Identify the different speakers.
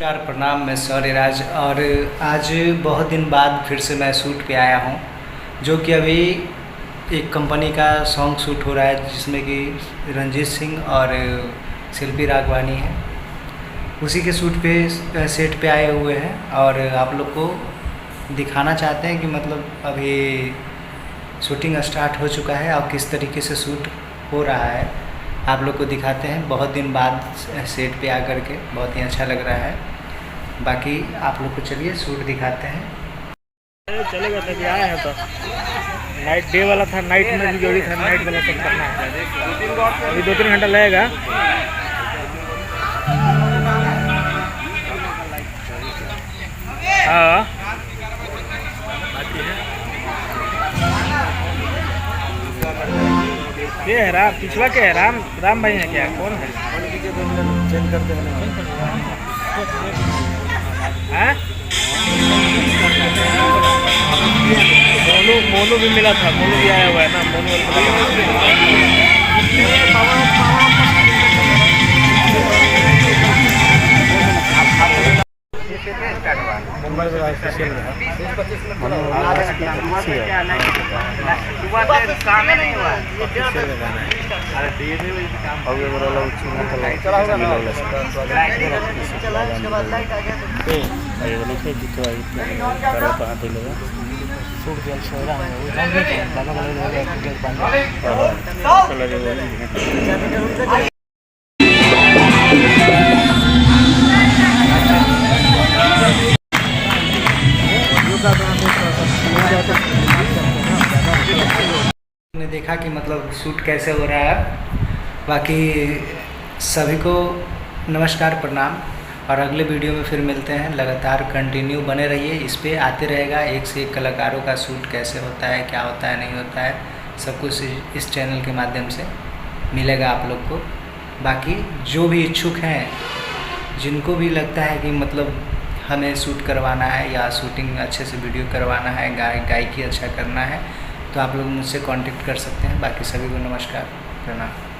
Speaker 1: नमस्कार प्रणाम, मैं सौर्यराज। और आज बहुत दिन बाद फिर से मैं शूट पे आया हूँ, जो कि अभी एक कंपनी का सॉन्ग शूट हो रहा है, जिसमें कि रंजीत सिंह और शिल्पी राघवानी है। उसी के शूट पे सेट पे आए हुए हैं और आप लोग को दिखाना चाहते हैं कि मतलब अभी शूटिंग स्टार्ट हो चुका है और किस तरीके से शूट हो रहा है। आप लोग को दिखाते हैं बहुत दिन बाद सेट पे आकर के, बहुत ही अच्छा लग रहा है। बाकी आप लोग को चलिए शूट दिखाते हैं।
Speaker 2: चलेगा तभी आया है तो नाइट डे वाला था, नाइट में भी जोड़ी था, नाइट वाला सब करना है। अभी 2-3 घंटा लगेगा। हाँ ये है राम, पिछवा के है राम भाई है क्या, कौन है? चेंज करते हैं। मोनू भी मिला था, मोनू भी आया हुआ है ना, मुंबई में स्पेशल है।
Speaker 1: ने देखा कि मतलब शूट कैसे हो रहा है। बाकी सभी को नमस्कार प्रणाम, और अगले वीडियो में फिर मिलते हैं। लगातार कंटिन्यू बने रहिए, इस पे आते रहेगा एक से एक कलाकारों का शूट कैसे होता है, क्या होता है, नहीं होता है, सब कुछ इस चैनल के माध्यम से मिलेगा आप लोग को। बाकी जो भी इच्छुक हैं, जिनको भी लगता है कि मतलब हमें शूट करवाना है या शूटिंग अच्छे से वीडियो करवाना है, गायकी अच्छा करना है, तो आप लोग मुझसे कांटेक्ट कर सकते हैं। बाकी सभी को नमस्कार प्रणाम।